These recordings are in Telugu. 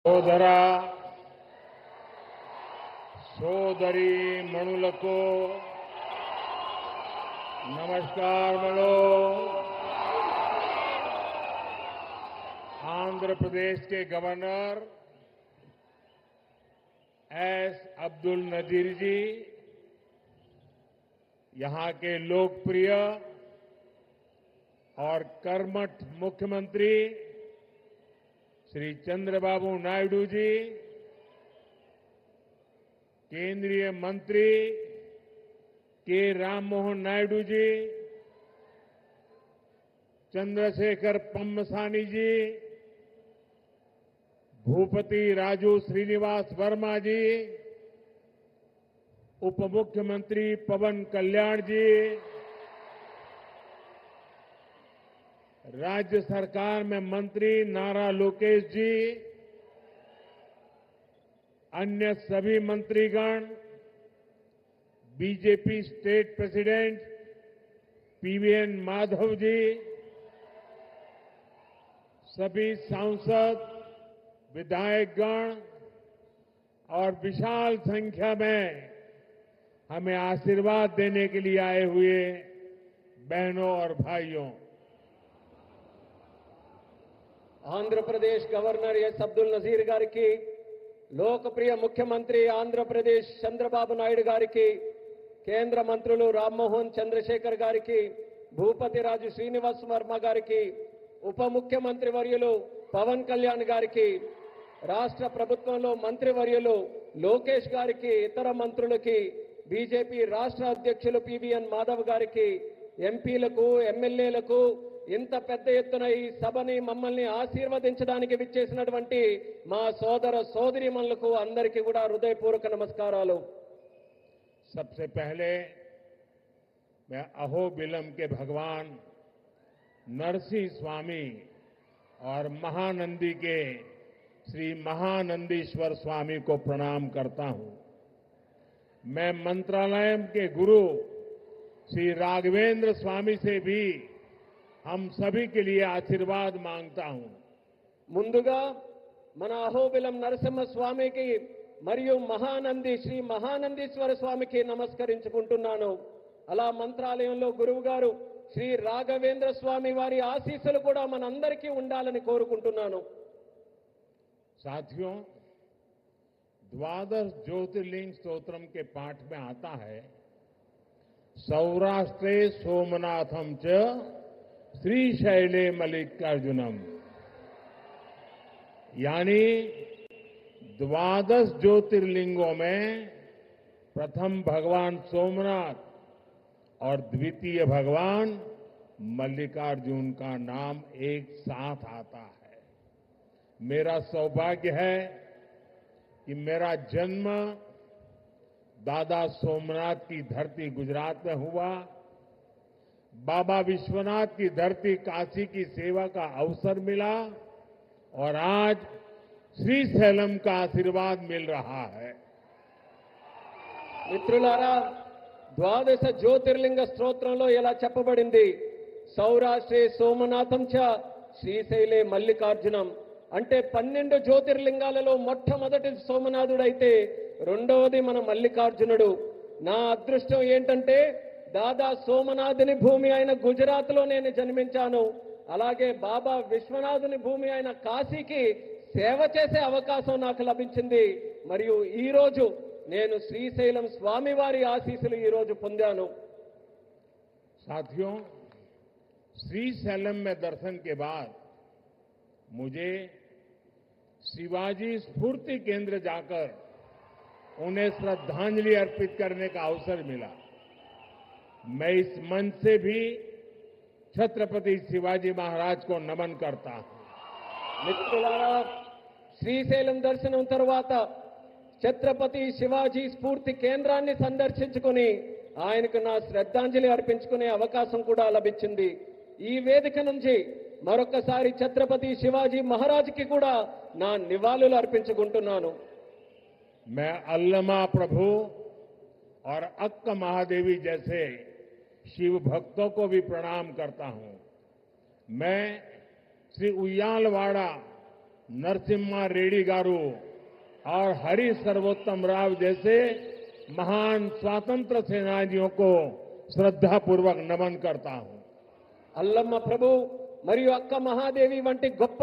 సోదర సోదరి మణులకు नमस्कार। आंध्र प्रदेश के गवर्नर एस अब्दुल नजीर जी, यहां के लोकप्रिय और कर्मठ मुख्यमंत्री श्री चंद्रबाबू नायडू जी, केंद्रीय मंत्री के राममोहन नायडू जी, चंद्रशेखर पम्मसानी जी, भूपति राजू श्रीनिवास वर्मा जी, उप मुख्यमंत्री पवन कल्याण जी, राज्य सरकार में मंत्री नारा लोकेश जी, अन्य सभी मंत्रीगण, BJP state president PVN Madhav ji, सभी सांसद, विधायकगण और विशाल संख्या में हमें आशीर्वाद देने के लिए आए हुए बहनों और भाइयों, आंध्र प्रदेश गवर्नर एस अब्दुल नजीर गारिकी, लोकप्रिय मुख्यमंत्री आंध्र प्रदेश चंद्रबाबु नायडू गारिकी, కేంద్ర మంత్రులు రామ్మోహన్ చంద్రశేఖర్ గారికి, భూపతి రాజు శ్రీనివాస్ వర్మ గారికి, ఉప ముఖ్యమంత్రి వర్యులు పవన్ కళ్యాణ్ గారికి, రాష్ట్ర ప్రభుత్వంలో మంత్రి వర్యులు లోకేష్ గారికి, ఇతర మంత్రులకి, బీజేపీ రాష్ట్ర అధ్యక్షులు పీవీఎన్ మాధవ్ గారికి, ఎంపీలకు, ఎమ్మెల్యేలకు, ఇంత పెద్ద ఎత్తున ఈ సభని మమ్మల్ని ఆశీర్వదించడానికి విచ్చేసినటువంటి మా సోదర సోదరీమణులకు అందరికీ కూడా హృదయపూర్వక నమస్కారాలు। सबसे पहले मैं अहोबिलम के भगवान नरसिंह स्वामी और महानंदी के श्री महानंदीश्वर स्वामी को प्रणाम करता हूं। मैं मंत्रालय के गुरु श्री राघवेंद्र स्वामी से भी हम सभी के लिए आशीर्वाद मांगता हूं। ముందుగా మన అహోబిలం నరసింహ స్వామికి మరియు మహానంది శ్రీ మహానందీశ్వర స్వామికి నమస్కరించుకుంటున్నాను। అలా మంత్రాలయంలో గురువు గారు శ్రీ రాఘవేంద్ర స్వామి వారి ఆశీస్సులు కూడా మనందరికీ ఉండాలని కోరుకుంటున్నాను। साथियों, द्वादश ज्योतिर्लिंग स्तोत्रम के पाठ में आता है, सौराष्ट्रे सोमनाथम च श्रीशैले मल्लिकार्जुनम, यानी द्वादश ज्योतिर्लिंगों में प्रथम भगवान सोमनाथ और द्वितीय भगवान मल्लिकार्जुन का नाम एक साथ आता है। मेरा सौभाग्य है कि मेरा जन्म दादा सोमनाथ की धरती गुजरात में हुआ, बाबा विश्वनाथ की धरती काशी की सेवा का अवसर मिला और आज శ్రీశైలం का आशीर्वाद मिल रहा है। మిత్రులారా, ద్వాదశ జ్యోతిర్లింగ స్తోత్రంలో ఇలా చెప్పబడింది, సౌరాష్ట్రే సోమనాథం చ శ్రీశైలే మల్లికార్జునం, అంటే 12 జ్యోతిర్లింగాలలో మొట్టమొదటి సోమనాథుడైతే రెండవది మన మల్లికార్జునుడు। నా అదృష్టం ఏంటంటే దాదా సోమనాథుని భూమి అయిన గుజరాత్లో నేను జన్మించాను, అలాగే బాబా విశ్వనాథుని భూమి అయిన కాశీకి సేవ చేసే అవకాశం నాకు లభించింది। మరియు ఈ రోజు నేను శ్రీశైలం స్వామి వారి ఆశీస్సులు ఈ రోజు పొందాను। साथियों, श्रीशैलम में दर्शन के बाद मुझे शिवाजी स्फूर्ति केंद्र जाकर उन्हें श्रद्धांजलि अर्पित करने का अवसर मिला। मैं इस मंच से भी छत्रपति शिवाजी महाराज को नमन करता हूं। మిత్రులారా, శ్రీశైలం దర్శనం తర్వాత ఛత్రపతి శివాజీ స్ఫూర్తి కేంద్రాన్ని సందర్శించుకుని ఆయనకు నా శ్రద్ధాంజలి అర్పించుకునే అవకాశం కూడా లభించింది। ఈ వేదిక నుంచి మరొకసారి ఛత్రపతి శివాజీ మహారాజ్కి కూడా నా నివాళులు అర్పించుకుంటున్నాను। मैं अल्लमा प्रभु और अक्क महादेवी जैसे शिव भक्तों को भी प्रणाम करता हूं। मैं श्री उయ్యాలవాడ नरसिम्हा रेड्डी गारू और हरि सर्वोत्तम राव जैसे महान स्वतंत्र सेनानियों को श्रद्धापूर्वक नमन करता हूं। అల్లమ్మ ప్రభు మరియు అక్క మహాదేవి వంటి గొప్ప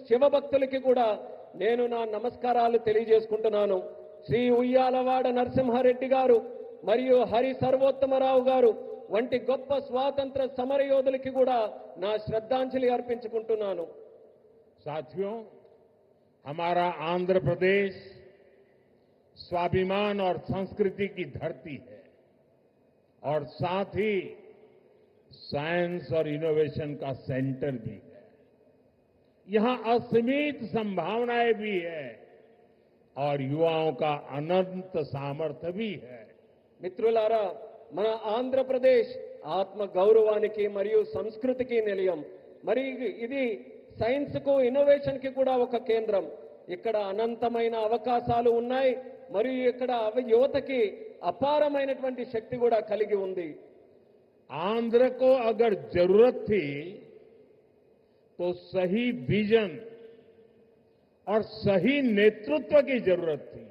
శివభక్తులకి కూడా నేను నా నమస్కారాలు తెలియజేసుకుంటున్నాను. శ్రీ ఉయ్యాలవాడ నరసింహారెడ్డి గారు మరియు హరి సర్వోత్తమరావు గారు వంటి గొప్ప స్వాతంత్ర సమరయోధులకి కూడా నా శ్రద్ధాంజలి అర్పించుకుంటున్నాను. साथियों, हमारा आंध्र प्रदेश स्वाभिमान और संस्कृति की धरती है और साथ ही साइंस और इनोवेशन का सेंटर भी है। यहां असीमित संभावनाएं भी है और युवाओं का अनंत सामर्थ्य भी है। మిత్రులారా, మన ఆంధ్రప్రదేశ్ ఆత్మ గౌరవానికి మరియు సంస్కృతికి నిలయం. మరి ఇది సైన్స్ కు ఇన్నోవేషన్ కి కూడా ఒక కేంద్రం. ఇక్కడ అనంతమైన అవకాశాలు ఉన్నాయి మరియు ఇక్కడ యువతకి అపారమైనటువంటి శక్తి కూడా కలిగి ఉంది. आंध्र को अगर जरूरत थी तो सही विजन और सही नेतृत्व की जरूरत थी।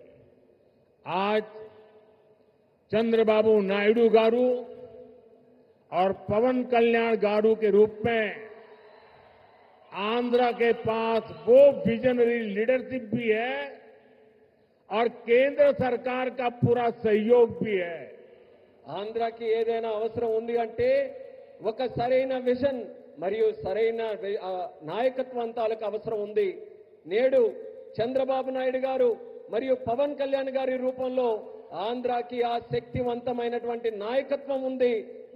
आज चंद्रबाबू नायडू गारू और पवन कल्याण गारू के रूप में आंध्र के पास वो विजनरी लीडरशिप भी है और केंद्र सरकार का पूरा सहयोग भी है। ఆంధ్రాకి ఏదైనా అవసరం ఉంది అంటే ఒక సరైన విజన్ మరియు సరైన నాయకత్వం తాలూకు అవసరం ఉంది. నేడు చంద్రబాబు నాయుడు గారు మరియు పవన్ కళ్యాణ్ గారి రూపంలో ఆంధ్రాకి ఆ శక్తివంతమైనటువంటి నాయకత్వం ఉంది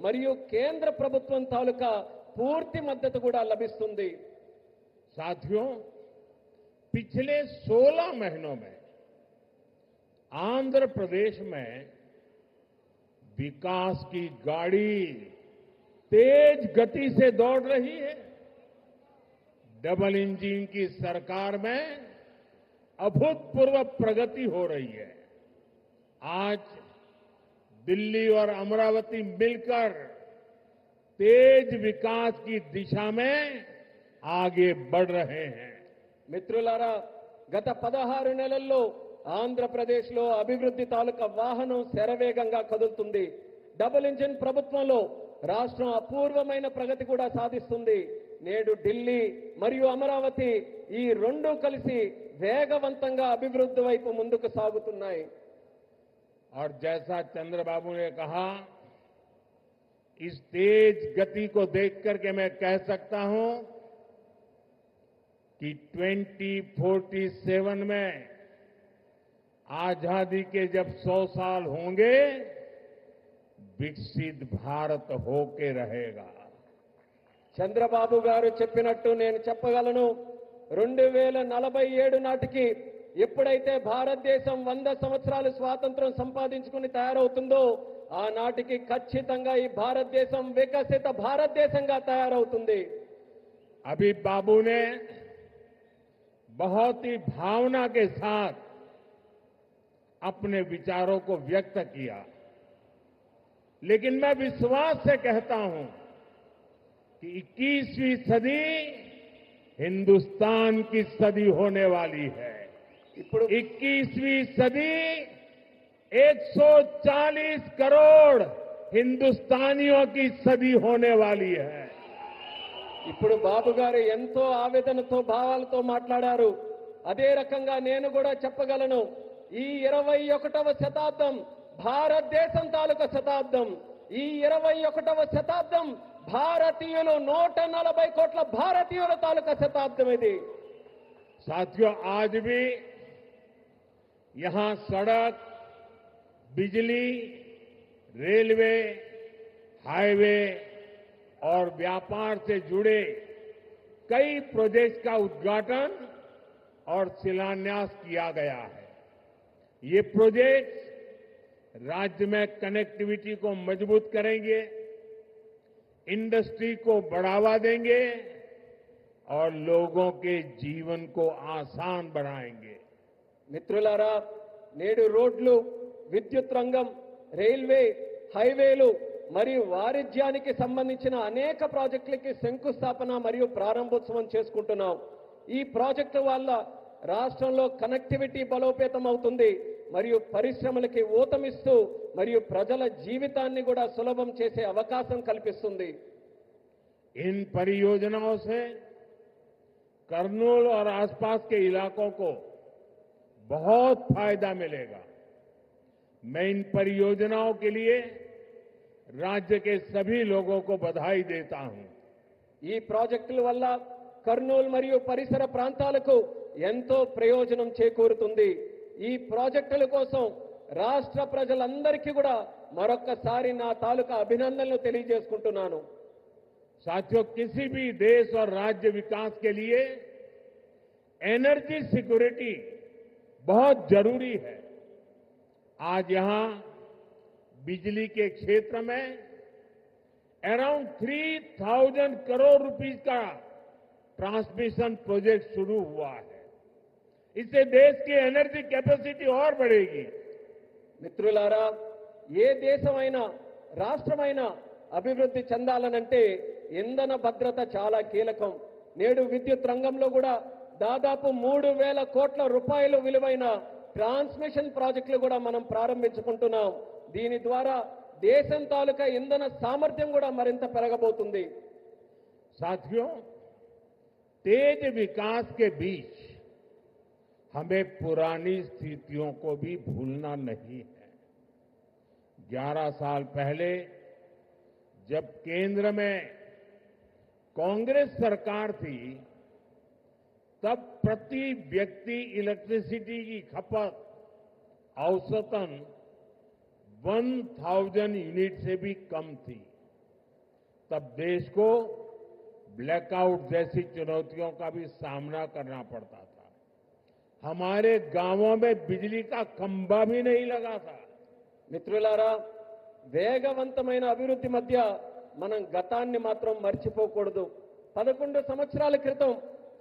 మరియు కేంద్ర ప్రభుత్వం తాలూకా పూర్తి మద్దతు కూడా లభిస్తుంది. साथियों, पिछले 16 महीनों में आंध्र प्रदेश में विकास की गाड़ी तेज गति से दौड़ रही है। डबल इंजन की सरकार में अभूतपूर्व प्रगति हो रही है। आज दिल्ली और अमरावती मिलकर तेज विकास की दिशा में आगे बढ़ रहे हैं। మిత్రులారా, గత 16 నెలల్లో ఆంధ్రప్రదేశ్లో అభివృద్ధి తాలూకా వాహనం శరవేగంగా కదులుతుంది. డబుల్ ఇంజిన్ ప్రభుత్వంలో రాష్ట్రం అపూర్వమైన ప్రగతి కూడా సాధిస్తుంది. నేడు ఢిల్లీ మరియు అమరావతి ఈ రెండు కలిసి వేగవంతంగా అభివృద్ధి వైపు ముందుకు సాగుతున్నాయి. और जैसा चंद्रबाबू ने कहा, इस तेज गति को देख करके मैं कह सकता हूं कि 2047 में आजादी के जब 100 साल होंगे, विकसित भारत होके रहेगा। చంద్రబాబు గారు చెప్పినట్టు నేను చెప్పగలను. 2047 నాటికి ఎప్పుడైతే భారతదేశం 100 సంవత్సరాలు స్వాతంత్రం సంపాదించుకుని తయారవుతుందో ఆనాటికి ఖచ్చితంగా ఈ భారతదేశం వికసిత భారతదేశంగా తయారవుతుంది. अभी बाबू ने बहुत ही भावना के साथ अपने विचारों को व्यक्त किया, लेकिन मैं विश्वास से कहता हूं कि 21वीं सदी हिंदुस्तान की सदी होने वाली है। 21वीं सदी 140 करोड़ हिंदुस्तानियों की सदी होने वाली है। ఇప్పుడు బాబు గారు ఎంతో ఆవేదనతో భావాలతో మాట్లాడారు. అదే రకంగా నేను కూడా చెప్పగలను, ఈ 21వ శతాబ్దం భారతదేశం తాలూకా శతాబ్దం. ఈ 21వ శతాబ్దం భారతీయులు 140 కోట్ల భారతీయుల తాలూకా శతాబ్దం ఇది. साथियों, आज भी यहां सड़क, बिजली, रेलवे, हाईवे और व्यापार से जुड़े कई प्रोजेक्ट का उद्घाटन और शिलान्यास किया गया है। ये प्रोजेक्ट राज्य में कनेक्टिविटी को मजबूत करेंगे, इंडस्ट्री को बढ़ावा देंगे और लोगों के जीवन को आसान बनाएंगे। మిత్రులారా, నేడు రోడ్లు, విద్యుత్ రంగం, రైల్వే, హైవేలు మరియు వాణిజ్యానికి సంబంధించిన అనేక ప్రాజెక్టులకి శంకుస్థాపన మరియు ప్రారంభోత్సవం చేసుకుంటున్నాం. ఈ ప్రాజెక్టు వల్ల రాష్ట్రంలో కనెక్టివిటీ బలోపేతం అవుతుంది, మరియు పరిశ్రమలకి ఊతమిస్తూ మరియు ప్రజల జీవితాన్ని కూడా సులభం చేసే అవకాశం కల్పిస్తుంది. इन परियोजनाओं से करनूल और आसपास के इलाकों को बहुत फायदा मिलेगा। मैं इन परियोजनाओं के लिए राज्य के सभी लोगों को बधाई देता हूं। ఈ ప్రాజెక్టుల వల్ల కర్నూలు మరియు పరిసర ప్రాంతాలకు ఎంతో ప్రయోజనం చేకూరుతుంది. ఈ ప్రాజెక్టుల కోసం రాష్ట్ర ప్రజలందరికీ కూడా మరొక్కసారి నా తాలూకా అభినందనలు తెలియజేసుకుంటున్నాను. साथियों, किसी भी देश और राज्य विकास के लिए एनर्जी सिक्योरिटी बहुत जरूरी है। आज यहां बिजली के क्षेत्र में अराउंड 3000 करोड़ रुपीस का ट्रांसमिशन प्रोजेक्ट शुरू हुआ है। इससे देश की एनर्जी कैपेसिटी और बढ़ेगी। మిత్రులారా, ఏ దేశమైనా రాష్ట్రమైనా అభివృద్ధి చెందాలనంటే ఇంధన భద్రత చాలా కీలకం. నేడు విద్యుత్ రంగంలో కూడా దాదాపు 3000 కోట్ల రూపాయల విలువైన ట్రాన్స్మిషన్ ప్రాజెక్టులు కూడా మనం ప్రారంభించుకుంటున్నాం. దీని ద్వారా దేశం తాలూకా ఇంధన సామర్థ్యం కూడా మరింత పెరగబోతుంది. साथियों, तेज विकास के बीच हमें पुरानी स्थितियों को भी भूलना नहीं है। 11 साल पहले जब केंद्र में कांग्रेस सरकार थी, तब प्रति व्यक्ति इलेक्ट्रिसिटी की खपत औसतन 1000 यूनिट से भी कम थी। तब देश को ब्लैकआउट जैसी चुनौतियों का भी सामना करना पड़ता था। हमारे गांवों में बिजली का खंभा भी नहीं लगा था। మిత్రులారా, వేగవంతమైన అభివృద్ధి మధ్య మనం గతాన్ని మాత్రం మర్చిపోకూడదు. 11 సంవత్సరాల క్రితం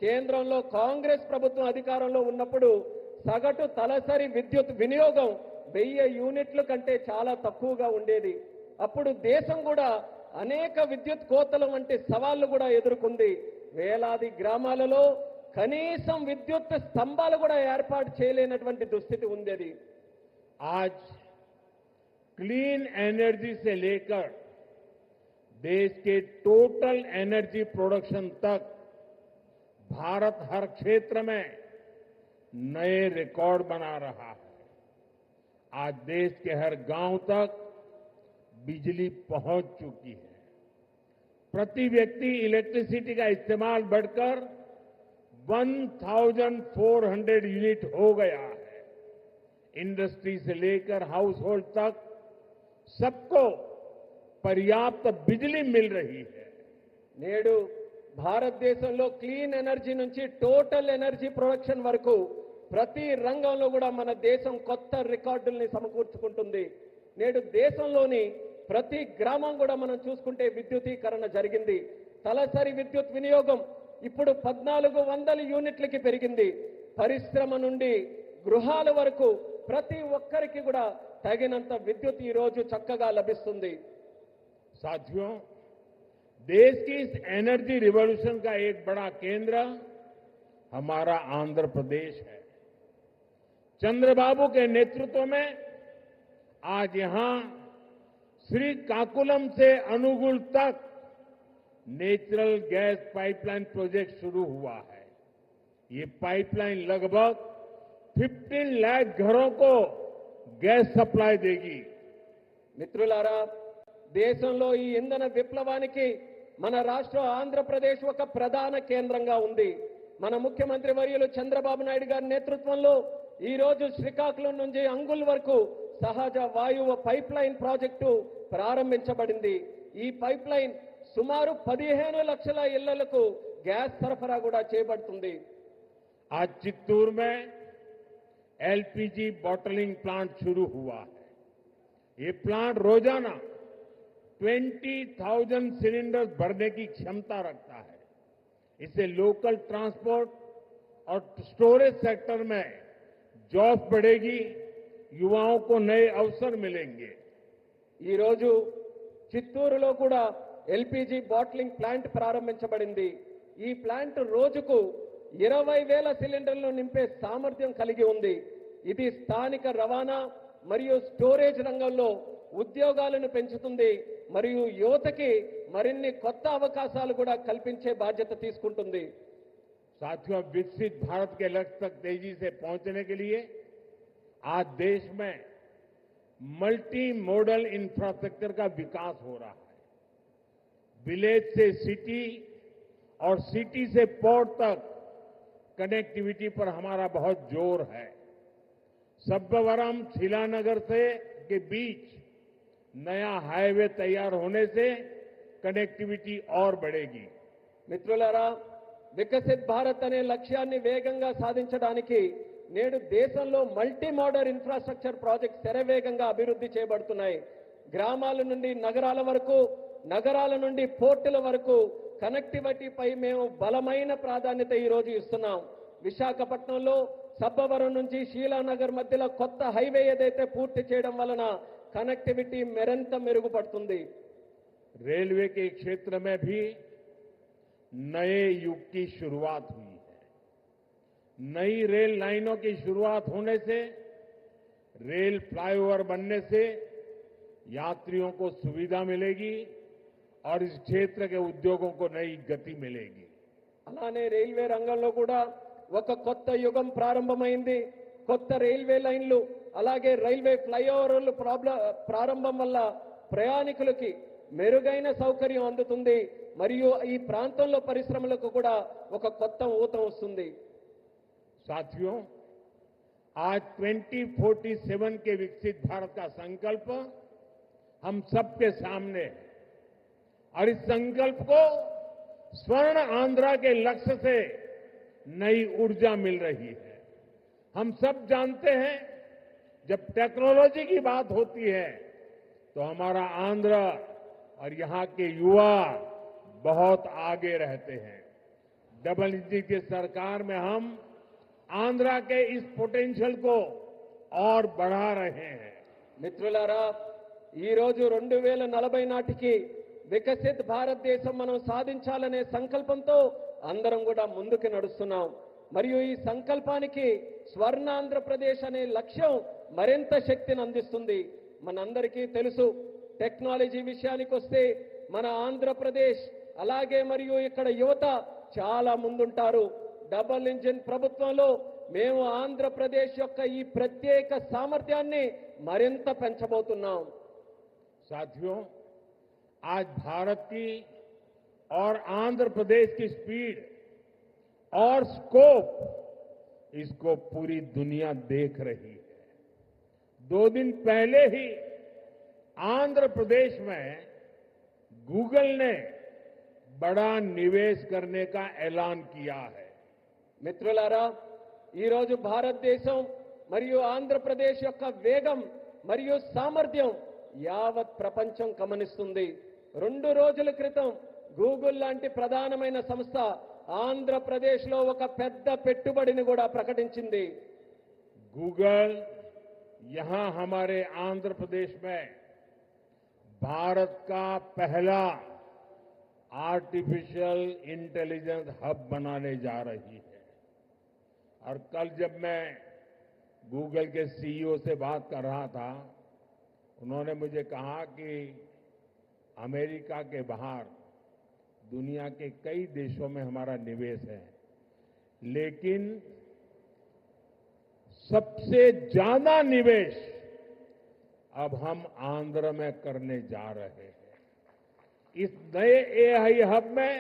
కేంద్రంలో కాంగ్రెస్ ప్రభుత్వం అధికారంలో ఉన్నప్పుడు సగటు తలసరి విద్యుత్ వినియోగం 1000 యూనిట్ల కంటే చాలా తక్కువగా ఉండేది. అప్పుడు దేశం కూడా అనేక విద్యుత్ కోతల వంటి సవాళ్లు కూడా ఎదుర్కొంది. వేలాది గ్రామాలలో కనీసం విద్యుత్ స్తంభాలు కూడా ఏర్పాటు చేయలేనటువంటి దుస్థితి ఉండేది. आज क्लीन एनर्जी से लेकर देश के टोटल एनर्जी प्रोडक्शन तक भारत हर क्षेत्र में नए रिकॉर्ड बना रहा है। आज देश के हर गांव तक बिजली पहुंच चुकी है। प्रति व्यक्ति इलेक्ट्रिसिटी का इस्तेमाल बढ़कर 1400 यूनिट हो गया है। इंडस्ट्री से लेकर हाउस होल्ड तक सबको पर्याप्त बिजली मिल रही है। నేడు భారతదేశంలో క్లీన్ ఎనర్జీ నుంచి టోటల్ ఎనర్జీ ప్రొడక్షన్ వరకు ప్రతి రంగంలో కూడా మన దేశం కొత్త రికార్డుల్ని సమకూర్చుకుంటుంది. నేడు దేశంలోని ప్రతి గ్రామం కూడా మనం చూసుకుంటే విద్యుతీకరణ జరిగింది. తలసరి విద్యుత్ వినియోగం ఇప్పుడు 1400 యూనిట్లకి పెరిగింది. పరిశ్రమ నుండి గృహాల వరకు ప్రతి ఒక్కరికి కూడా తగినంత విద్యుత్ ఈ రోజు చక్కగా లభిస్తుంది. साथियों, देश की इस एनर्जी रिवॉल्यूशन का एक बड़ा केंद्र हमारा आंध्र प्रदेश है। चंद्रबाबू के नेतृत्व में आज यहां श्रीकाकुलम से अनुगुल तक नेचुरल गैस पाइपलाइन प्रोजेक्ट शुरू हुआ है। ये पाइपलाइन लगभग 15 लाख घरों को गैस सप्लाई देगी। మిత్రులారా, దేశంలో ఈ ఇంధన విప్లవానికి మన రాష్ట్రం ఆంధ్రప్రదేశ్ ఒక ప్రధాన కేంద్రంగా ఉంది. మన ముఖ్యమంత్రి వర్యులు చంద్రబాబు నాయుడు గారి నేతృత్వంలో ఈ రోజు శ్రీకాకుళం నుంచి అంగుల్ వరకు సహజ వాయువు పైప్ లైన్ ప్రాజెక్టు ప్రారంభించబడింది. ఈ పైప్ లైన్ సుమారు 15 లక్షల ఇళ్లకు గ్యాస్ సరఫరా కూడా చేయబడుతుంది. आज चित्तूर में एलपीजी बॉटलिंग प्लांट शुरू हुआ है। ये प्लांट रोजाना 20,000 सिलेंडर भरने की क्षमता रखता है। इससे लोकल ट्रांसपोर्ट और स्टोरेज सेक्टर में जॉब बढ़ेगी, युवाओं को नए अवसर मिलेंगे। ఈ రోజు చిత్తూరులో కూడా ఎల్పీజీ బాటిలింగ్ ప్లాంట్ ప్రారంభించబడింది. ఈ ప్లాంట్ రోజుకు 20,000 సిలిండర్లను నింపే సామర్థ్యం కలిగి ఉంది. ఇది స్థానిక రవాణా మరియు స్టోరేజ్ రంగంలో ఉద్యోగాలను పెంచుతుంది మరియు యువతకి మరిన్ని కొత్త అవకాశాలు కూడా కల్పించే బాధ్యత తీసుకుంటుంది. साथियों, विकसित भारत के लक्ष्य तक तेजी से पहुंचने के लिए आज देश में मल्टी मॉडल इंफ्रास्ट्रक्चर का विकास हो रहा है. विलेज से सिटी और सिटी से पोर्ट तक कनेक्टिविटी पर हमारा बहुत जोर है. सब्बवरम शिलानगर से के बीच नया हाईवे तैयार होने से कनेक्टिविटी और बढ़ेगी. మిత్రులారా, వికసిత్ భారత్ అనే లక్ష్యాన్ని వేగంగా సాధించడానికి నేడు దేశంలో మల్టీ మోడల్ ఇన్ఫ్రాస్ట్రక్చర్ ప్రాజెక్ట్ శరవేగంగా అభివృద్ధి చేయబడుతున్నాయి. గ్రామాల నుండి నగరాల వరకు, నగరాల నుండి పోర్టుల వరకు కనెక్టివిటీపై మేము బలమైన ప్రాధాన్యత ఈ రోజు ఇస్తున్నాం. విశాఖపట్నంలో సబ్బవరం నుంచి శీలానగర్ మధ్యలో కొత్త హైవే ఏదైతే పూర్తి చేయడం వలన కనెక్టివిటీ మరింత మెరుగుపడుతుంది. रेलवे के क्षेत्र में भी नए युग की शुरुआत हुई है. नई रेल लाइनों की शुरुआत होने से, रेल फ्लाईओवर बनने से यात्रियों को सुविधा मिलेगी और इस क्षेत्र के उद्योगों को नई गति मिलेगी. అలానే రైల్వే రంగంలో కూడా ఒక కొత్త యుగం ప్రారంభమైంది. కొత్త రైల్వే లైన్లు అలాగే రైల్వే ఫ్లైఓవర్లు ప్రారంభం వల్ల ప్రయాణికులకి మెరుగైన సౌకర్యం అందుతుంది మరియు ఈ ప్రాంతంలో పరిశ్రమలకు కూడా ఒక కొత్త ఊతం వస్తుంది. साथियों, आज 2047 के विकसित भारत का संकल्प हम सबके सामने है और इस संकल्प को स्वर्ण आंध्रा के लक्ष्य से नई ऊर्जा मिल रही है. हम सब जानते हैं, जब टेक्नोलॉजी की बात होती है तो हमारा आंध्र और यहां के युवा बहुत आगे रहते हैं. डबल इंजन की सरकार में हम आंध्रा के इस पोटेंशियल को और बढ़ा रहे हैं. మిత్రులారా, ఈ రోజు 2040 నాటికి వికసిత్ భారతదేశం మనం సాధించాలనే సంకల్పంతో అందరం కూడా ముందుకు నడుస్తున్నాం. మరియు ఈ సంకల్పానికి స్వర్ణాంధ్రప్రదేశ్ అనే లక్ష్యం మరింత శక్తిని అందిస్తుంది. మనందరికీ తెలుసు, టెక్నాలజీ విషయానికి వస్తే మన ఆంధ్రప్రదేశ్ అలాగే మరియు ఇక్కడ యువత చాలా ముందుంటారు. డబుల్ ఇంజిన్ ప్రభుత్వంలో మేము ఆంధ్రప్రదేశ్ యొక్క ఈ ప్రత్యేక సామర్థ్యాన్ని మరింత పెంచబోతున్నాం. साथियों, आज भारत की और आंध्र प्रदेश की स्पीड और स्कोप, इसको पूरी दुनिया देख रही है. 2 दिन पहले ही आंध्र प्रदेश में गूगल ने बड़ा निवेश करने का ऐलान किया है. మిత్రులారా, ఈ రోజు భారతదేశం మరియు ఆంధ్రప్రదేశ్ యొక్క వేగం మరియు సామర్థ్యం యావత్ ప్రపంచం గమనిస్తుంది. 2 రోజుల క్రితం గూగుల్ లాంటి ప్రధానమైన సంస్థ ఆంధ్రప్రదేశ్లో ఒక పెద్ద పెట్టుబడిని కూడా ప్రకటించింది. गूगल यहां हमारे आंध्र प्रदेश में भारत का पहला आर्टिफिशियल इंटेलिजेंस हब बनाने जा रही है. और कल जब मैं गूगल के सीईओ से बात कर रहा था, उन्होंने मुझे कहा कि अमेरिका के बाहर दुनिया के कई देशों में हमारा निवेश है, लेकिन सबसे ज्यादा निवेश अब हम आंध्र में करने जा रहे हैं. इस नए एआई हब में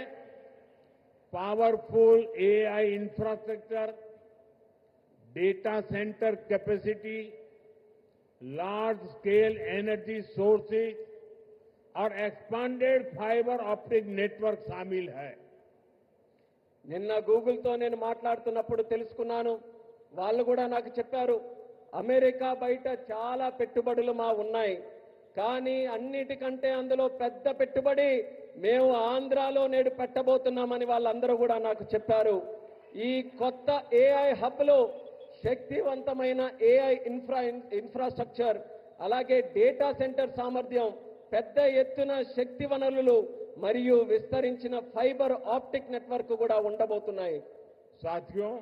powerful AI infrastructure, data centre capacity, large scale energy sources और एक्सपांडेड फाइबर ऑप्टिक नेटवर्क शामिल है. నిన్న గూగుల్తో నేను మాట్లాడుతున్నప్పుడు తెలుసుకున్నాను. వాళ్ళు కూడా నాకు చెప్పారు, అమెరికా బయట చాలా పెట్టుబడులు మా ఉన్నాయి, కానీ అన్నిటికంటే అందులో పెద్ద పెట్టుబడి మేము ఆంధ్రాలో నేడు పెట్టబోతున్నామని వాళ్ళందరూ కూడా నాకు చెప్పారు. ఈ కొత్త ఏఐ హబ్లో శక్తివంతమైన ఏఐ ఇన్ఫ్రాస్ట్రక్చర్ అలాగే డేటా సెంటర్ సామర్థ్యం, పెద్ద ఎత్తున శక్తి వనరులు మరియు విస్తరించిన ఫైబర్ ఆప్టిక్ నెట్వర్క్ కూడా ఉండబోతున్నాయి. साथियों,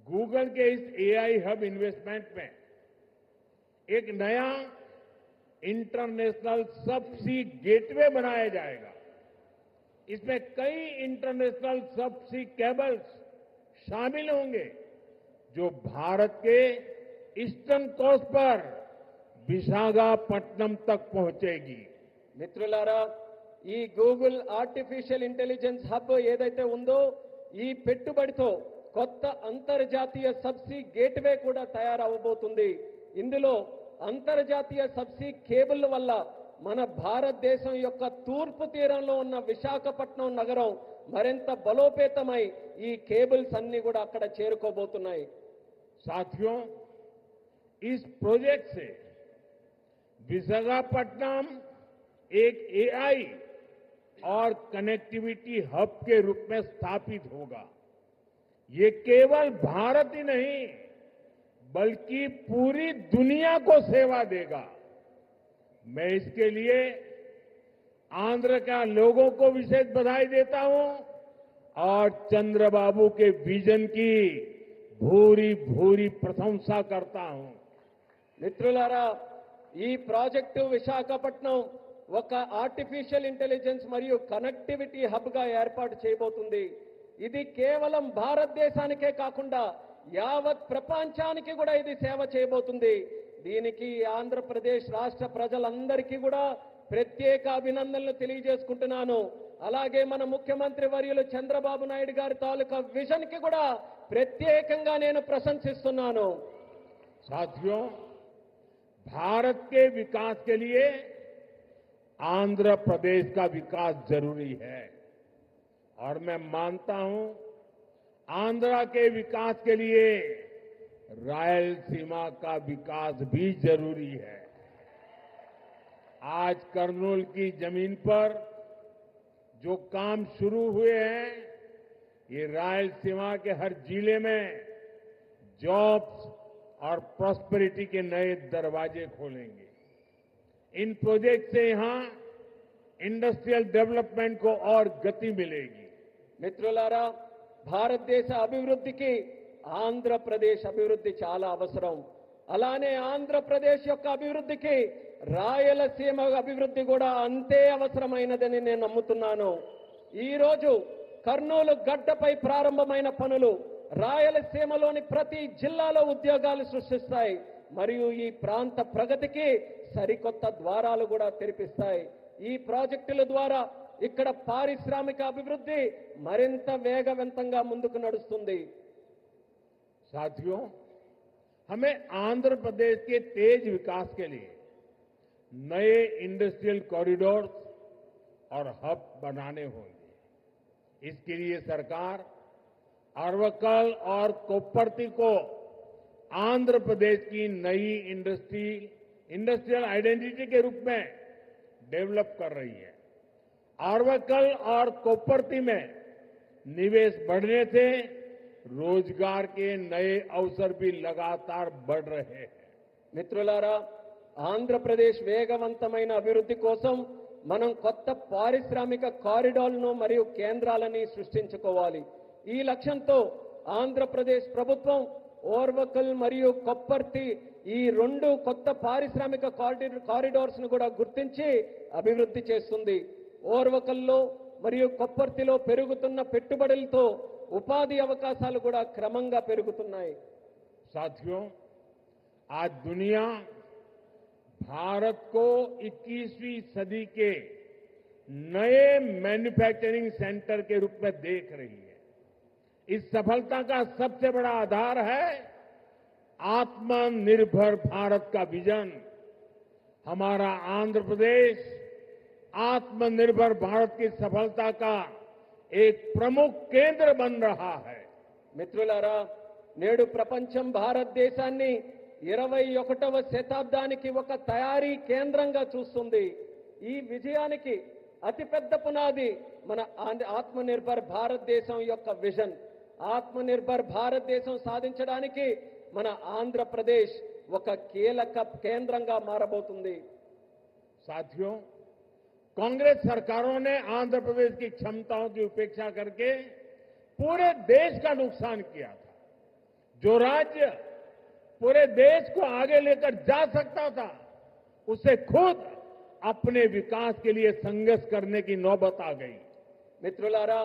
गूगल के इस एआई हब इन्वेस्टमेंट में एक नया इंटरनेशनल सबसी गेटवे बनाया जाएगा। इसमें कई इंटरनेशनल सबसी केबल्स शामिल होंगे जो भारत के ईस्टर्न कोस्ट पर विशाखापट्टनम तक पहुंचेगी। మిత్రులారా, ఈ గూగుల్ ఆర్టిఫిషియల్ ఇంటెలిజెన్స్ హబ్ ఏదైతే ఉందో ఈ పెట్టుబడితో కొత్త అంతర్జాతీయ సబ్సీ గేట్వే కూడా తయారవబోతుంది. ఇందులో అంతర్జాతీయ సబ్సీ కేబుల్ వల్ల మన భారతదేశం యొక్క తూర్పు తీరంలో ఉన్న విశాఖపట్నం నగరం మరింత బలోపేతమై ఈ కేబుల్స్ అన్ని కూడా అక్కడ చేరుకోబోతున్నాయి. साथियों, इस प्रोजेक्ट से विशाखापट्टनम एक एआई और कनेक्टिविटी हब के रूप में स्थापित होगा। ये केवल भारत ही नहीं बल्कि पूरी दुनिया को सेवा देगा। मैं इसके लिए आंध्र का लोगों को विशेष बधाई देता हूं और चंद्रबाबू के विजन की भूरी भूरी प्रशंसा करता हूं। మిత్రులారా, ఈ ప్రాజెక్టు విశాఖపట్నం ఒక ఆర్టిఫిషియల్ ఇంటెలిజెన్స్ మరియు కనెక్టివిటీ హబ్ గా ఏర్పాటు చేయబోతుంది. ఇది కేవలం భారతదేశానికే కాకుండా యావత్ ప్రపంచానికి కూడా ఇది సేవ చేయబోతుంది. దీనికి ఆంధ్రప్రదేశ్ రాష్ట్ర ప్రజలందరికీ కూడా ప్రత్యేక అభినందనలు తెలియజేసుకుంటున్నాను. అలాగే మన ముఖ్యమంత్రి వర్యులు చంద్రబాబు నాయుడు గారి తాలూకా విజన్ కి కూడా ప్రత్యేకంగా నేను ప్రశంసిస్తున్నాను. साथियों, भारत के विकास के लिए आंध्र प्रदेश का विकास जरूरी है और मैं मानता हूं आंध्र के विकास के लिए रायलसीमा का विकास भी जरूरी है। आज कर्नूल की जमीन पर जो काम शुरू हुए हैं, ये रायलसीमा के हर जिले में जॉब्स और प्रॉस्पेरिटी के नए दरवाजे खोलेंगे। इन प्रोजेक्ट से यहां इंडस्ट्रियल डेवलपमेंट को और गति मिलेगी। మిత్రులారా, భారతదేశ అభివృద్ధికి ఆంధ్రప్రదేశ్ అభివృద్ధి చాలా అవసరం. అలానే ఆంధ్రప్రదేశ్ యొక్క అభివృద్ధికి రాయలసీమ అభివృద్ధి కూడా అంతే అవసరమైనదని నేను నమ్ముతున్నాను. ఈ రోజు కర్నూలు గడ్డపై ప్రారంభమైన పనులు రాయలసీమలోని ప్రతి జిల్లాలో ఉద్యోగాలు సృష్టిస్తాయి మరియు ఈ ప్రాంత ప్రగతికి సరికొత్త ద్వారాలు కూడా తెరిపిస్తాయి. ఈ ప్రాజెక్టుల ద్వారా ఇక్కడ పారిశ్రామిక అభివృద్ధి మరింత వేగవంతంగా ముందుకు నడుస్తుంది. साथियों, हमें आंध्र प्रदेश के तेज विकास के लिए नए इंडस्ट्रियल कॉरिडोर और हब बनाने होंगे। इसके लिए सरकार अरवक्कल और कोप्परती को आंध्र प्रदेश की नई इंडस्ट्रियल आइडेंटिटी के रूप में डेवलप कर रही है। अरवक्कल और कोप्परती में निवेश बढ़ने से रोजगार के नए अवसर भी लगातार बढ़ रहे हैं। మిత్రులారా, ఆంధ్రప్రదేశ్ వేగవంతమైన అభివృద్ధి కోసం మనం కొత్త పారిశ్రామిక కారిడార్లను మరియు కేంద్రాలని సృష్టించుకోవాలి. ఈ లక్ష్యంతో ఆంధ్రప్రదేశ్ ప్రభుత్వం ఓర్వకల్ మరియు కొప్పర్తి ఈ రెండు కొత్త పారిశ్రామిక కారిడార్స్ ను కూడా గుర్తించి అభివృద్ధి చేస్తుంది. ఓర్వకల్లో మరియు కొప్పర్తిలో పెరుగుతున్న పెట్టుబడులతో ఉపాధి అవకాశాలు కూడా క్రమంగా పెరుగుతున్నాయి. साथियों, आज दुनिया भारत को 21वीं सदी के नए मैन्युफैक्चरिंग सेंटर के रूप में देख रही है। इस सफलता का सबसे बड़ा आधार है आत्मनिर्भर भारत का विजन। हमारा आंध्र प्रदेश आत्मनिर्भर भारत की सफलता का एक प्रमुख केंद्र बन रहा है। మిత్రులారా, నేడు ప్రపంచం భారతదేశాన్ని 21వ శతాబ్దానికి ఒక తయారీ కేంద్రంగా చూస్తుంది. ఈ విజయానికి అతిపెద్ద పునాది మన ఆత్మనిర్భర్ భారతదేశం యొక్క విజన్. ఆత్మనిర్భర్ భారతదేశం సాధించడానికి మన ఆంధ్రప్రదేశ్ ఒక కీలక కేంద్రంగా మారబోతుంది. साथियों, कांग्रेस सरकारों ने आंध्र प्रदेश की क्षमताओं की उपेक्षा करके पूरे देश का नुकसान किया था। जो राज्य पूरे देश को आगे लेकर जा सकता था, उसे खुद अपने विकास के लिए संघर्ष करने की नौबत आ गई। మిత్రులారా,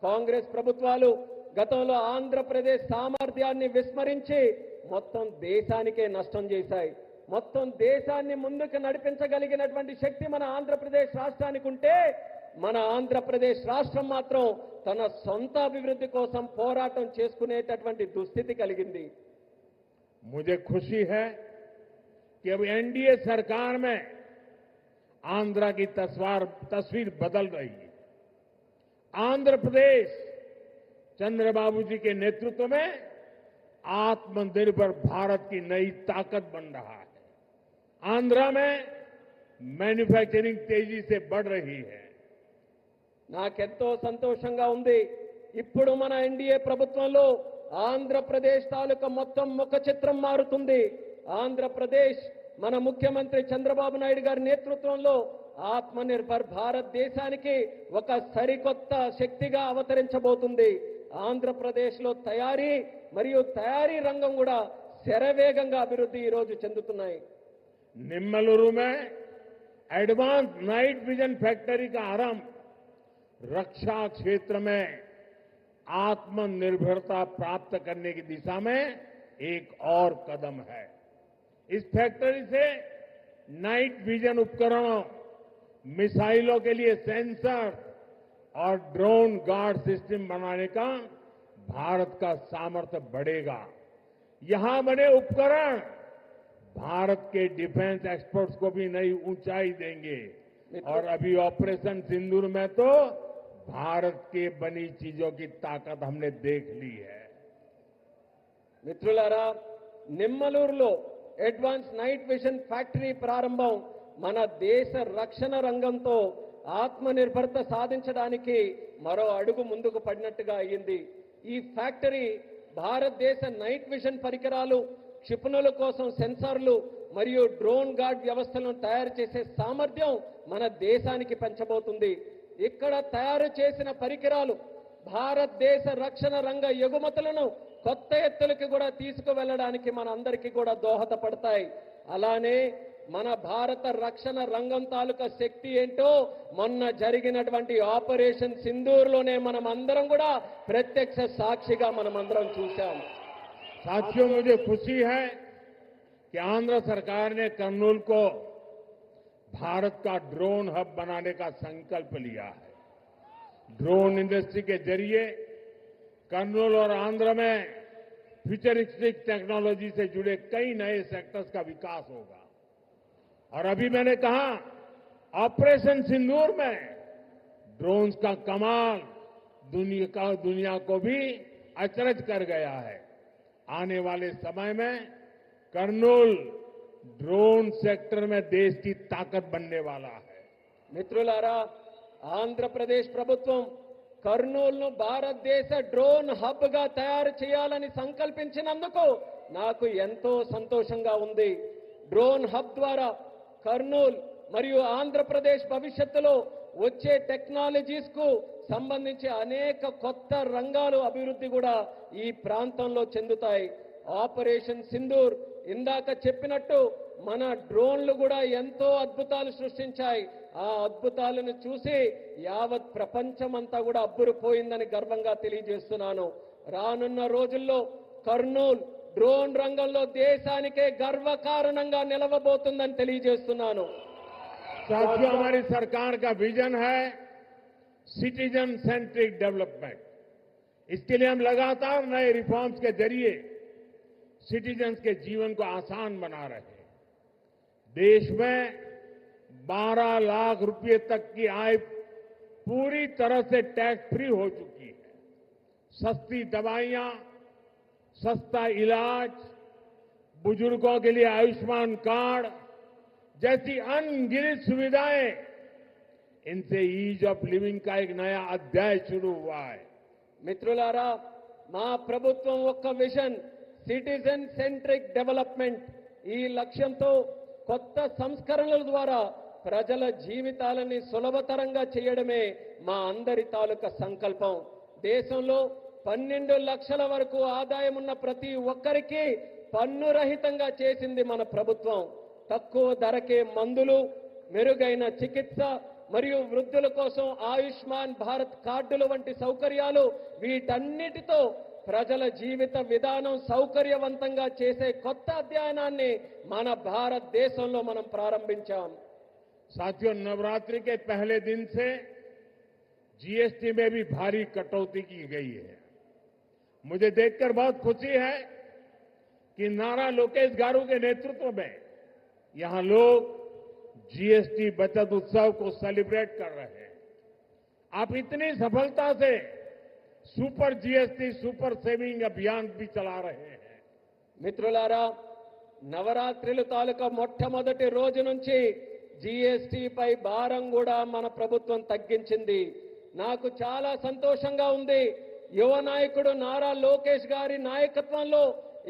కాంగ్రెస్ ప్రభుత్వాలు గతంలో ఆంధ్రప్రదేశ్ సామర్థ్యాన్ని విస్మరించి మొత్తం దేశానికే నష్టం చేశాయి. మొత్తం దేశాన్ని ముందుకు నడిపించగలిగినటువంటి శక్తి మన ఆంధ్రప్రదేశ్ రాష్ట్రానికి ఉంటే, మన ఆంధ్రప్రదేశ్ రాష్ట్రం మాత్రం తన సొంత అభివృద్ధి కోసం పోరాటం చేసుకునేటటువంటి దుస్థితి కలిగింది. मुझे खुशी है कि अब एनडीए सरकार में आंध्र की तस्वीर बदल रही है। आंध्र प्रदेश चंद्रबाबू जी के नेतृत्व में आत्मनिर्भर भारत की नई ताकत बन रहा है। आंध्र में मैन्युफैक्चरिंग तेजी से बढ़ रही है। నాకెంతో సంతోషంగా ఉంది. ఇప్పుడు మన ఎన్డీఏ ప్రభుత్వంలో ఆంధ్రప్రదేశ్ తాలూకా మొత్తం ముఖ చిత్రం మారుతుంది. ఆంధ్రప్రదేశ్ మన ముఖ్యమంత్రి చంద్రబాబు నాయుడు గారి నేతృత్వంలో ఆత్మనిర్భర్ భారతదేశానికి ఒక సరికొత్త శక్తిగా అవతరించబోతుంది. ఆంధ్రప్రదేశ్లో తయారీ మరియు తయారీ రంగం కూడా శరవేగంగా అభివృద్ధి ఈ రోజు చెందుతున్నాయి. निम्मलुरु में एडवांस नाइट विजन फैक्ट्री का आरंभ रक्षा क्षेत्र में आत्मनिर्भरता प्राप्त करने की दिशा में एक और कदम है। इस फैक्ट्री से नाइट विजन उपकरणों, मिसाइलों के लिए सेंसर और ड्रोन गार्ड सिस्टम बनाने का भारत का सामर्थ्य बढ़ेगा। यहां बने उपकरण भारत के डिफेंस एक्सपर्ट्स को भी नई ऊंचाई देंगे। और अभी ऑपरेशन सिंदूर में तो भारत के बनी चीजों की ताकत हमने देख ली है। మిత్రులారా, నిమ్మలూరులో అడ్వాన్స్ నైట్ విజన్ ఫ్యాక్టరీ ప్రారంభం మన దేశ రక్షణ రంగంతో ఆత్మనిర్భరత సాధించడానికి మరో అడుగు ముందుకు పడినట్టుగా అయ్యింది. ఈ ఫ్యాక్టరీ భారతదేశ నైట్ విజన్ పరికరాలు, క్షిపణుల కోసం సెన్సార్లు మరియు డ్రోన్ గార్డ్ వ్యవస్థలను తయారు చేసే సామర్థ్యం మన దేశానికి పెంచబోతుంది. ఇక్కడ తయారు చేసిన పరికరాలు భారతదేశ రక్షణ రంగ ఎగుమతులను కొత్త ఎత్తులకు కూడా తీసుకువెళ్ళడానికి మనందరికీ కూడా దోహదపడతాయి. అలానే మన భారత రక్షణ రంగం తాలూకా శక్తి ఏంటో మొన్న జరిగినటువంటి ఆపరేషన్ సింధూర్లోనే మనం అందరం కూడా ప్రత్యక్ష సాక్షిగా మనం అందరం చూశాం. साथियों, मुझे खुशी है कि आंध्र सरकार ने कर्नूल को भारत का ड्रोन हब बनाने का संकल्प लिया है। ड्रोन इंडस्ट्री के जरिए कर्नूल और आंध्र में फ्यूचरिस्टिक टेक्नोलॉजी से जुड़े कई नए सेक्टर्स का विकास होगा। और अभी मैंने कहा, ऑपरेशन सिंदूर में ड्रोन्स का कमाल दुनिया को भी अचरज कर गया है। आने वाले समय में कर्नूल ड्रोन सेक्टर में देश की ताकत बनने वाला है। మిత్రులారా, ఆంధ్రప్రదేశ్ ప్రభుత్వం కర్నూలును భారతదేశ డ్రోన్ హబ్ గా తయారు చేయాలని సంకల్పించినందుకు నాకు ఎంతో సంతోషంగా ఉంది. డ్రోన్ హబ్ ద్వారా కర్నూలు మరియు ఆంధ్రప్రదేశ్ భవిష్యత్తులో వచ్చే టెక్నాలజీస్ కు సంబంధించి అనేక కొత్త రంగాలు అభివృద్ధి కూడా ఈ ప్రాంతంలో చెందుతాయి. ఆపరేషన్ సింధూర్ ఇందాక చెప్పినట్టు మన డ్రోన్లు కూడా ఎంతో అద్భుతాలు సృష్టించాయి. ఆ అద్భుతాలను చూసి యావత్ ప్రపంచమంతా కూడా అబ్బురుపోయిందని గర్వంగా తెలియజేస్తున్నాను. రానున్న రోజుల్లో కర్నూలు డ్రోన్ రంగంలో దేశానికే గర్వకారణంగా నిలవబోతుందని తెలియజేస్తున్నాను. साथियों, हमारी सरकार का विजन है सिटीजन सेंट्रिक डेवलपमेंट। इसके लिए हम लगातार नए रिफॉर्म्स के जरिए सिटीजन्स के जीवन को आसान बना रहे हैं। देश में 12 लाख रुपए तक की आय पूरी तरह से टैक्स फ्री हो चुकी है। सस्ती दवाइयां, सस्ता इलाज, बुजुर्गों के लिए आयुष्मान कार्ड जैसी अनगिनत सुविधाएं, इनसे ईज ऑफ लिविंग का एक नया अध्याय शुरू हुआ है। మిత్రులారా, మా ప్రభుత్వం ఒక్క విజన్ సిటిజన్ సెంట్రిక్ డెవలప్మెంట్ ఈ లక్ష్యంతో కొత్త సంస్కరణల ద్వారా ప్రజల జీవితాలని సులభతరంగా చేయడమే మా అందరి తాలూకా సంకల్పం. దేశంలో 12 లక్షల వరకు ఆదాయం ఉన్న ప్రతి ఒక్కరికి పన్ను రహితంగా చేసింది మన ప్రభుత్వం. తక్కువ ధరకే మందులు, మెరుగైన చికిత్స మరియు వృద్ధుల కోసం ఆయుష్మాన్ భారత్ కార్డులు వంటి సౌకర్యాలు, వీటన్నిటితో ప్రజల జీవిత విధానం సౌకర్యవంతంగా చేసే కొత్త అధ్యయనాన్ని మన భారతదేశంలో మనం ప్రారంభించాం. साथियों, नवरात्रि के पहले दिन से जीएसटी में भी भारी कटौती की गई है। मुझे देखकर बहुत खुशी है कि नारा लोकेश गारू के नेतृत्व में यहां लोग जीएसटी बचत उत्सव को सेलिब्रेट कर रहे हैं। आप इतनी सफलता से सुपर जीएसटी सुपर सेविंग अभियान भी चला रहे हैं। మిత్రులారా, నవరాత్రుల తాలూకా మొట్టమొదటి రోజు నుంచి జీఎస్టీ పై భారం కూడా మన ప్రభుత్వం తగ్గించింది. నాకు చాలా సంతోషంగా ఉంది. యువ నాయకుడు నారా లోకేష్ గారి నాయకత్వంలో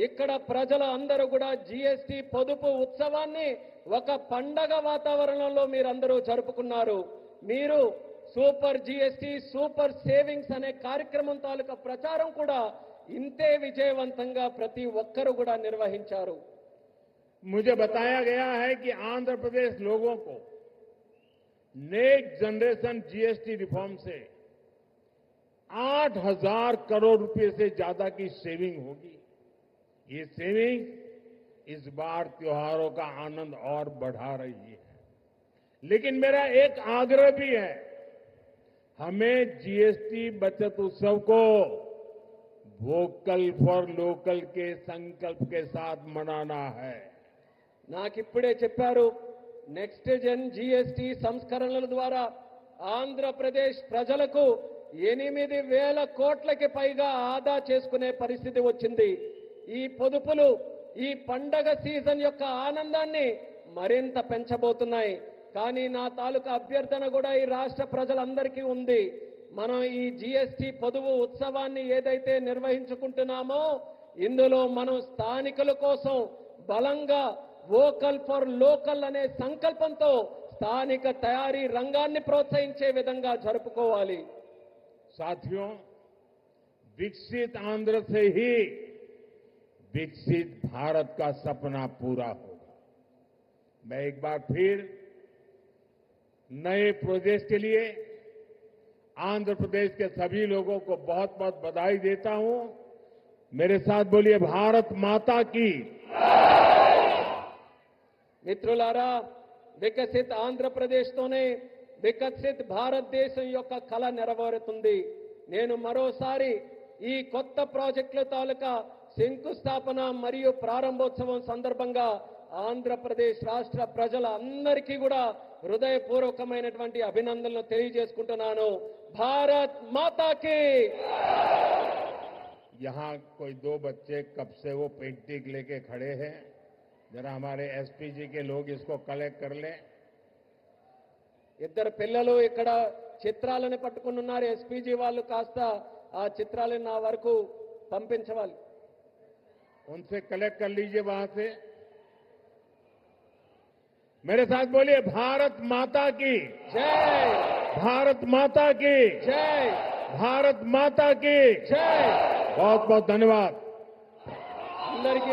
ఇక్కడ ప్రజల అందరూ కూడా జీఎస్టీ పొదుపు ఉత్సవాన్ని ఒక పండగ వాతావరణంలో మీరందరూ జరుపుకున్నారు. మీరు సూపర్ జీఎస్టీ సూపర్ సేవింగ్స్ అనే కార్యక్రమం తాలూకా ప్రచారం కూడా ఇంతే విజయవంతంగా ప్రతి ఒక్కరూ కూడా నిర్వహించారు. मुझे बताया गया है कि आंध्र प्रदेश लोगों को नेक्स्ट जनरेशन जीएसटी रिफॉर्म से 8,000 करोड़ रुपए से ज्यादा की सेविंग होगी। ये सेविंग इस बार त्योहारों का आनंद और बढ़ा रही है। लेकिन मेरा एक आग्रह भी है, हमें जीएसटी बचत उत्सव को वोकल फॉर लोकल के संकल्प के साथ मनाना है। నాకిప్పుడే చెప్పారు, నెక్స్ట్ జన్ జీఎస్టీ సంస్కరణల ద్వారా ఆంధ్రప్రదేశ్ ప్రజలకు 8,000 కోట్లకి పైగా ఆదా చేసుకునే పరిస్థితి వచ్చింది. ఈ పొదుపులు ఈ పండగ సీజన్ యొక్క ఆనందాన్ని మరింత పెంచబోతున్నాయి. కానీ నా తాలూకా అభ్యర్థన కూడా ఈ రాష్ట్ర ప్రజలందరికీ ఉంది. మనం ఈ జీఎస్టీ పొదుపు ఉత్సవాన్ని ఏదైతే నిర్వహించుకుంటున్నామో ఇందులో మనం స్థానికుల కోసం బలంగా వోకల్ ఫర్ లోకల్ అనే సంకల్పంతో స్థానిక తయారీ రంగాన్ని ప్రోత్సహించే విధంగా జరుపుకోవాలి. साथियों, विकसित आंध्र से ही विकसित भारत का सपना पूरा होगा। मैं एक बार फिर नए प्रोजेक्ट के लिए आंध्र प्रदेश के सभी लोगों को बहुत बहुत बधाई देता हूं। मेरे साथ बोलिए, भारत माता की। మిత్రులారా, వికసిత్ ఆంధ్రప్రదేశ్తోనే వికసిత్ భారతదేశం యొక్క కళ నెరవేరుతుంది. నేను మరోసారి ఈ కొత్త ప్రాజెక్టుల తాలూకా శంకుస్థాపన మరియు ప్రారంభోత్సవం సందర్భంగా ఆంధ్రప్రదేశ్ రాష్ట్ర ప్రజలందరికీ కూడా హృదయపూర్వకమైనటువంటి అభినందనలు తెలియజేసుకుంటున్నాను. భారత్ మాతాకి. यहाँ कोई 2 बच्चे कब से वो पेंटिंग लेके खड़े हैं, जरा हमारे एसपीजी के लोग इसको कलेक्ट कर लें। ఇద్దరు పిల్లలు ఇక్కడ చిత్రాలను పట్టుకుని ఉన్నారు. ఎస్పీజీ వాళ్ళు కాస్త ఆ చిత్రాలను నా వరకు పంపించవాలి. उनसे कलेक्ट कर लीजिए वहां से। मेरे साथ बोलिए, भारत माता की జై, भारत माता की జై, भारत माता की జై. बहुत बहुत धन्यवाद। అందరికీ